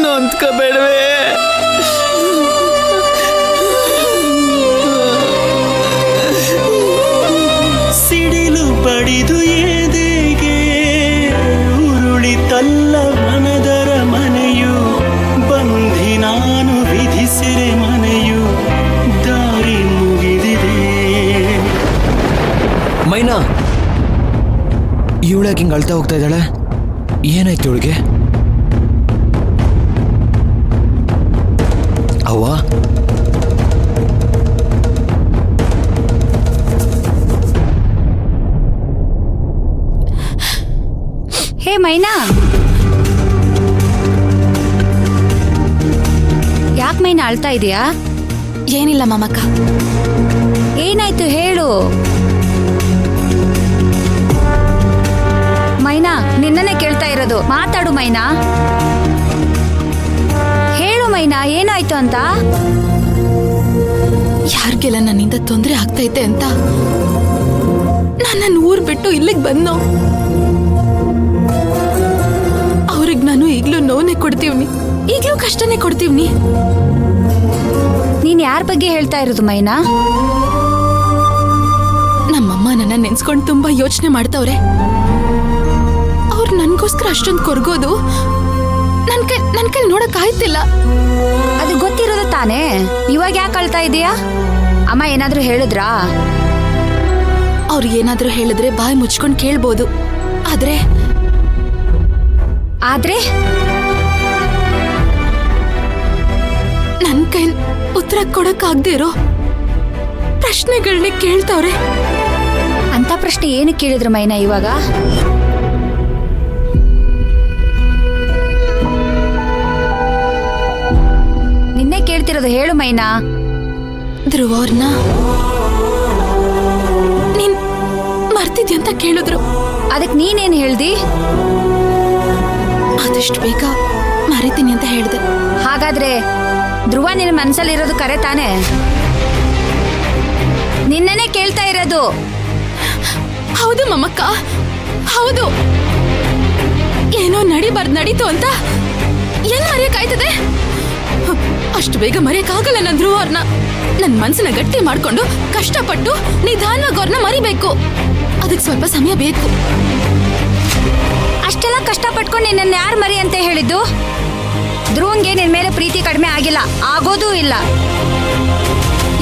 ನೊಂದ್ಕೋಬೇಡವೇ. ಸಿಡಿಲು ಬಡಿದು ಎದೆಗೆ ಉರುಳಿತಲ್ಲ ಮನದರ ಮನೆಯು, ಬಂಧಿ ನಾನು ವಿಧಿಸಿರೆ ಮನೆಯು ದಾರಿ ಮುಗಿದಿದೆ. ಮೈನಾ, ಇವಳಕ್ಕೆ ಹಿಂಗೆ ಅಳ್ತಾ ಹೋಗ್ತಾ ಇದ್ದಾಳೆ? ಏನಾಯ್ತು ಇವಳಿಗೆ? ಅವ್ವ, ಹೇ ಮೈನಾ, ಯಾಕೆ ಮೈನಾ ಅಳ್ತಾ ಇದೀಯಾ? ಏನಿಲ್ಲ ಮಾಮಕ್ಕ. ಏನಾಯ್ತು ಹೇಳು. ಮೈನಾ, ನಿನ್ನನ್ನೇ ಕೇಳ್ತಾ ಇರೋದು, ಮಾತಾಡು ಮೈನಾ. ಹೇಳು ಮೈನಾ, ಏನಾಯ್ತು ಅಂತ. ಯಾರಿಗೆಲ್ಲ ನನ್ನಿಂದ ತೊಂದರೆ ಆಗ್ತೈತೆ ಅಂತ ನನ್ನ ಊರ್ ಬಿಟ್ಟು ಇಲ್ಲಿಗೆ ಬಂದು ಅವ್ರಿಗೆ ನಾನು ಈಗ್ಲೂ ನೋವೇ ಕೊಡ್ತೀವ್ನಿ, ಈಗ್ಲೂ ಕಷ್ಟನೇ ಕೊಡ್ತೀವ್ನಿ. ನೀನ್ ಯಾರ ಬಗ್ಗೆ ಹೇಳ್ತಾ ಇರೋದು ಮೈನಾ? ನಮ್ಮಮ್ಮ ನನ್ನ ನೆನ್ಸ್ಕೊಂಡು ತುಂಬಾ ಯೋಚನೆ ಮಾಡ್ತಾವ್ರೆ. ಅವ್ರು ನನ್ಗೋಸ್ಕರ ಅಷ್ಟೊಂದು ಕೊರ್ಗೋದು ನನ್ ಕೈ ನೋಡಕ್ ಆಯ್ತಿಲ್ಲ. ಅದು ಗೊತ್ತಿರೋದು ತಾನೇ, ಇವಾಗ ಯಾಕೆ ಅಳ್ತಾ ಇದೀಯಾ? ಅಮ್ಮ ಏನಾದ್ರೂ ಹೇಳಿದ್ರಾ? ಅವ್ರು ಏನಾದ್ರೂ ಹೇಳಿದ್ರೆ ಬಾಯಿ ಮುಚ್ಕೊಂಡು ಕೇಳ್ಬೋದು, ಆದ್ರೆ ಆದ್ರೆ ನನ್ ಕೈ ಉತ್ತರ ಕೊಡಕ್ ಆಗದೆ ಇರೋ ಪ್ರಶ್ನೆಗಳನ್ನೇ ಕೇಳ್ತಾವ್ರೆ. ಅಂತ ಪ್ರಶ್ನೆ ಏನು ಕೇಳಿದ್ರು ಮೈನಾ ಇವಾಗ? ನಿನ್ನೆ ಕೇಳ್ತಿರೋದು, ಹೇಳು ಮೈನಾ. ಧ್ರುವ ಅವ್ರನ್ನ ನೀನ್ ಮರ್ತಿದ್ಯ ಅಂತ ಕೇಳಿದ್ರು. ಅದಕ್ಕೆ ನೀನೇನ್ ಹೇಳ್ದಿ? ಆದಷ್ಟು ಬೇಗ ಮರಿತೀನಿ ಅಂತ ಹೇಳ್ದೆ. ಹಾಗಾದ್ರೆ ಧ್ರುವ ನಿನ್ನ ಮನಸ್ಸಲ್ಲಿರೋದು ಕರೆ ತಾನೆ? ನಿನ್ನನೇ ಕೇಳ್ತಾ ಇರೋದು. ಹೌದು ಮಮ್ಮಕ್ಕ, ಹೌದು. ಏನೋ ನಡೀತು ಅಂತ ಏನ್ ಮರೆಯಕ್ಕಾಯ್ತದೆ? ಅಷ್ಟು ಬೇಗ ಮರೆಯಕ್ಕಾಗಲ್ಲ ನನ್ ಧ್ರುವ ಅವ್ರನ್ನ. ನನ್ ಮನ್ಸನ್ನ ಗಟ್ಟಿ ಮಾಡ್ಕೊಂಡು ಕಷ್ಟಪಟ್ಟು ನಿಧಾನವಾಗಿ ಅವ್ರನ್ನ ಮರಿಬೇಕು. ಅದಕ್ಕೆ ಸ್ವಲ್ಪ ಸಮಯ ಬೇಕು. ಅಷ್ಟೆಲ್ಲ ಕಷ್ಟಪಟ್ಕೊಂಡು ನಿನ್ನ ಯಾರು ಮರಿ ಅಂತ ಹೇಳಿದ್ದು? ಧ್ರುವಂಗೆ ನಿನ್ ಮೇಲೆ ಪ್ರೀತಿ ಕಡಿಮೆ ಆಗಿಲ್ಲ, ಆಗೋದೂ ಇಲ್ಲ.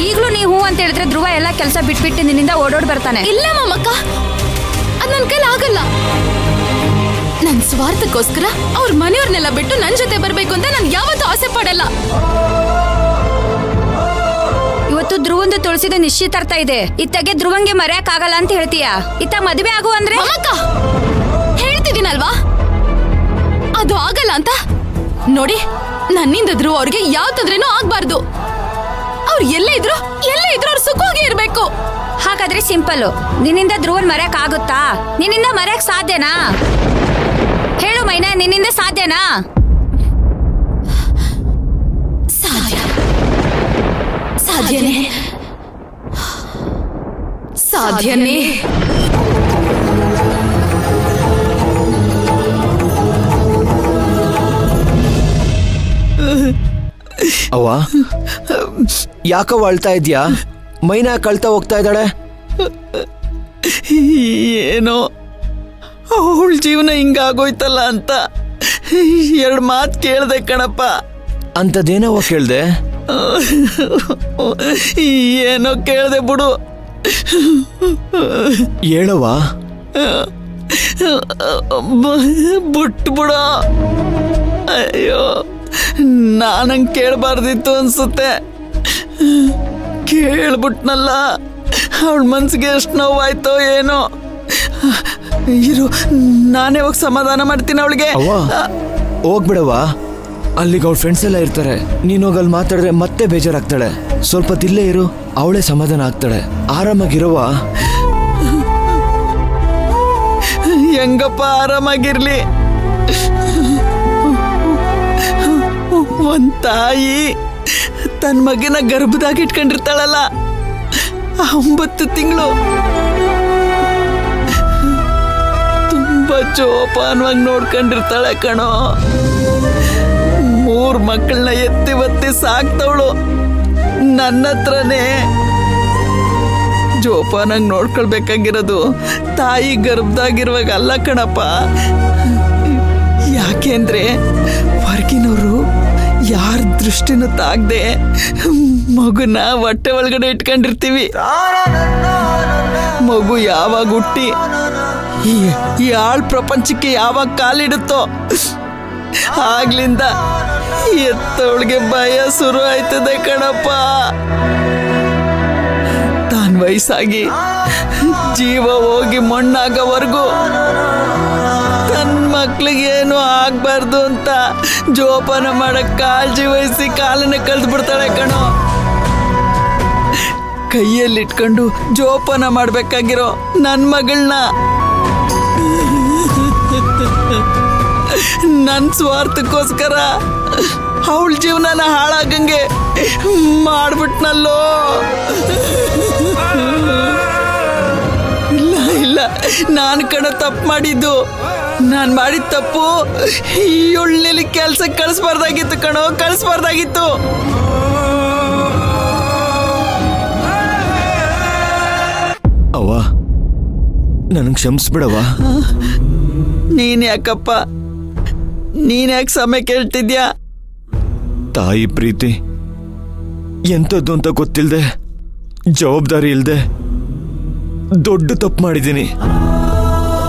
ಈಗ್ಲೂ ನೀವು ಹೂ ಅಂತ ಹೇಳಿದ್ರೆ ಧ್ರುವ ಎಲ್ಲ ಕೆಲಸ ಬಿಟ್ಬಿಟ್ಟು ನಿನ್ನಿಂದ ಓಡೋಡ್ ಬರ್ತಾನೆ. ಇಲ್ಲ ಮಮ್ಮಕ್ಕ, ಅದ್ ನನ್ ಕೈಲಿ ಆಗಲ್ಲ. ನನ್ ಸ್ವಾರ್ಥಕ್ಕೋಸ್ಕರ ಅವ್ರ ಮನೆಯವ್ರನ್ನೆಲ್ಲ ಬಿಟ್ಟು ನನ್ ಜೊತೆ ಬರ್ಬೇಕು ಅಂತ ನಾನು ಯಾವತ್ತೂ ಆಸೆ ಪಡಲ್ಲ. ಇವತ್ತು ಧ್ರುವಂದು ತುಳಸಿದ ನಿಶ್ಚಿತಾರ್ಥ ಇದೆ. ಇತ್ತಾಗೆ ಧ್ರುವಂಗೆ ಮರೆಯಕ್ ಆಗಲ್ಲ ಅಂತ ಹೇಳ್ತೀಯಾ? ಇತ್ತ ಮದುವೆ ಆಗು ಅಂದ್ರೆ? ಮಮ್ಮಕ್ಕ, ಹೇಳ್ತಿದ್ದೀನಲ್ವಾ ಅದು ಆಗಲ್ಲ ಅಂತ. ನೋಡಿ, ನನ್ನಿಂದ ಧ್ರುವ ಅವ್ರಿಗೆ ಯಾವ ತೊಂದ್ರೆನೂ ಆಗ್ಬಾರ್ದು. ಅವ್ರು ಎಲ್ಲೇ ಇದ್ರು ಅವ್ರು ಸುಖವಾಗಿ ಇರ್ಬೇಕು. ಹಾಗಾದ್ರೆ ಸಿಂಪಲ್, ನಿನ್ನಿಂದ ಧ್ರುವನ್ ಮರೆಯಕ್ ಆಗುತ್ತಾ? ನಿನ್ನಿಂದ ಮರೆಯಕ್ ಸಾಧ್ಯನಾ? ಹೇಳು ಮೈನಾ, ನಿನ್ನಿಂದ ಸಾಧ್ಯನಾ? ಸಾಧ್ಯನೇ. ಅವ್ವ, ಯಾಕವ್ವ ಅಳ್ತಾ ಇದ್ಯಾ? ಮೈನಾ ಕಳ್ತಾ ಹೋಗ್ತಾ ಇದ್ದಾಳೆ? ಏನೋ ಅವಳ ಜೀವನ ಹಿಂಗಾಗೋಯ್ತಲ್ಲ ಅಂತ 2 ಮಾತು ಕೇಳ್ದೆ ಕಣಪ್ಪ. ಅಂಥದ್ದೇನವ್ವ ಕೇಳ್ದೆ? ಏನೋ ಕೇಳ್ದೆ ಬಿಡು. ಹೇಳವ್ವ. ಬಿಟ್ಬಿಡು. ಅಯ್ಯೋ, ನಾನಂಗೆ ಕೇಳಬಾರ್ದಿತ್ತು ಅನ್ಸುತ್ತೆ. ಕೇಳ್ಬಿಟ್ನಲ್ಲ, ಅವಳ ಮನ್ಸಿಗೆ ಎಷ್ಟು ನೋವಾಯ್ತೋ ಏನೋ. ಇರು, ನಾನೇ ಹೋಗಿ ಸಮಾಧಾನ ಮಾಡ್ತೀನಿ ಅವಳಿಗೆ. ಅವ್ವ, ಹೋಗ್ಬಿಡವ್ವ. ಅಲ್ಲಿಗೆ ಅವ್ಳ ಫ್ರೆಂಡ್ಸ್ ಎಲ್ಲ ಇರ್ತಾರೆ. ನೀನು ಹೋಗಿ ಅಲ್ಲಿ ಮಾತಾಡಿದ್ರೆ ಮತ್ತೆ ಬೇಜಾರಾಗ್ತಾಳೆ. ಸ್ವಲ್ಪ ದಿಲ್ಲೇ ಇರು, ಅವಳೇ ಸಮಾಧಾನ ಆಗ್ತಾಳೆ. ಆರಾಮಾಗಿರವ್ವ. ಹೆಂಗಪ್ಪ ಆರಾಮಾಗಿರ್ಲಿ? ಒಂದ್ ತಾಯಿ ತನ್ನ ಮಗನ ಗರ್ಭದಾಗ ಇಟ್ಕೊಂಡಿರ್ತಾಳಲ್ಲ, 9 ತಿಂಗಳು ತುಂಬಾ ಜೋಪಾನವಾಗಿ ನೋಡ್ಕೊಂಡಿರ್ತಾಳೆ ಕಣೋ. 3 ಮಕ್ಕಳನ್ನ ಎತ್ತಿ ಒತ್ತಿ ಸಾಕ್ತವಳು ನನ್ನ ಹತ್ರನೇ. ಜೋಪಾನಾಗಿ ನೋಡ್ಕೊಳ್ಬೇಕಾಗಿರೋದು ತಾಯಿ ಗರ್ಭದಾಗಿರುವಾಗ ಅಲ್ಲ ಕಣಪ್ಪ. ಯಾಕೆಂದ್ರೆ ಹೊರಗಿನವರು ಯಾರ ದೃಷ್ಟಿನೂ ತಾಗ್ದೆ ಮಗುನ ಹೊಟ್ಟೆ ಒಳಗಡೆ ಇಟ್ಕೊಂಡಿರ್ತೀವಿ. ಮಗು ಯಾವಾಗ ಹುಟ್ಟಿ ಈ ಆಳ್ ಪ್ರಪಂಚಕ್ಕೆ ಯಾವಾಗ ಕಾಲಿಡುತ್ತೋ ಆಗ್ಲಿಂದ ಎತ್ತವಳಿಗೆ ಭಯ ಶುರು ಆಯ್ತದೆ ಕಣಪ್ಪ. ತಾನ್ ವಯಸ್ಸಾಗಿ ಜೀವ ಹೋಗಿ ಮಣ್ಣಾಗೋವರೆಗೂ ತನ್ನ ಮಕ್ಳಿಗೇನು ಆಗ್ಬಾರ್ದು ಅಂತ ಜೋಪಾನ ಮಾಡಕ್ ಕಾಳಜಿ ವಹಿಸಿ ಕಾಲನ್ನ ಕಳೆದು ಬಿಡ್ತಾಳೆ ಕಣೋ. ಕೈಯಲ್ಲಿಟ್ಕೊಂಡು ಜೋಪಾನ ಮಾಡ್ಬೇಕಾಗಿರೋ ನನ್ನ ಮಗಳನ್ನ ನನ್ನ ಸ್ವಾರ್ಥಕ್ಕೋಸ್ಕರ ಅವಳ ಜೀವನನ ಹಾಳಾಗಂಗೆ ಮಾಡ್ಬಿಟ್ನಲ್ಲೋ. ಇಲ್ಲ ಇಲ್ಲ, ನಾನು ಕಣ ತಪ್ಪು ಮಾಡಿದ್ದು. ನಾನು ಮಾಡಿದ ತಪ್ಪು ಇವಳಲ್ಲಿ ಕೆಲ್ಸಕ್ಕೆ ಕಳಿಸ್ಬಾರ್ದಾಗಿತ್ತು ಕಣೋ, ಕಳಿಸ್ಬಾರ್ದಾಗಿತ್ತು. ಅವ್ವ, ನನಗೆ ಕ್ಷಮಿಸ್ಬಿಡವ್ವ. ನೀನ್ ಯಾಕಪ್ಪ, ನೀನ್ ಯಾಕೆ ಸಮಯ ಕೇಳ್ತಿದ್ಯಾ? ತಾಯಿ ಪ್ರೀತಿ ಎಂಥದ್ದು ಅಂತ ಗೊತ್ತಿಲ್ಲದೆ, ಜವಾಬ್ದಾರಿ ಇಲ್ಲದೆ ದೊಡ್ಡ ತಪ್ಪು ಮಾಡಿದ್ದೀನಿ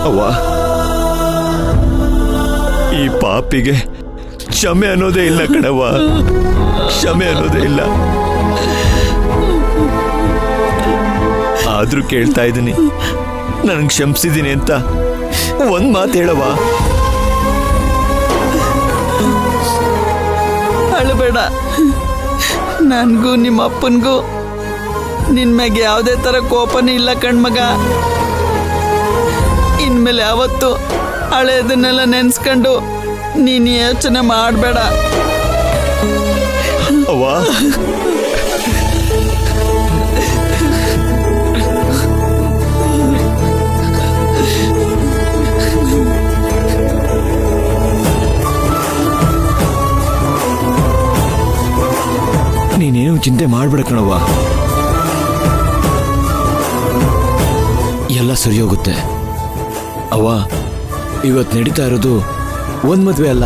ಅವ್ವ. ಈ ಪಾಪಿಗೆ ಕ್ಷಮೆ ಅನ್ನೋದೇ ಇಲ್ಲ ಕಣವ್ವ, ಕ್ಷಮೆ ಅನ್ನೋದೇ ಇಲ್ಲ. ಆದ್ರೂ ಕೇಳ್ತಾ ಇದ್ದೀನಿ, ನನಗೆ ಕ್ಷಮಿಸಿದ್ದೀನಿ ಅಂತ ಒಂದ್ ಮಾತು ಹೇಳವ್ವ. ಅಳಬೇಡ. ನನಗೂ ನಿಮ್ಮ ಅಪ್ಪನಿಗೂ ನಿನ್ ಮ್ಯಾಗೆ ಯಾವುದೇ ಥರ ಕೋಪನೇ ಇಲ್ಲ ಕಣ್ಮಗ. ಇನ್ಮೇಲೆ ಯಾವತ್ತು ಹಳೆಯದನ್ನೆಲ್ಲ ನೆನ್ಸ್ಕೊಂಡು ನೀನು ಯೋಚನೆ ಮಾಡಬೇಡ ಅವ್ವ. ನೀನೇನು ಚಿಂತೆ ಮಾಡ್ಬೇಡ ಕಣವ್ವ, ಎಲ್ಲ ಸರಿ ಹೋಗುತ್ತೆ ಅವ್ವ. ಇವತ್ತು ನಡೀತಾ ಇರೋದು ಒಂದ್ ಮದ್ವೆ ಅಲ್ಲ,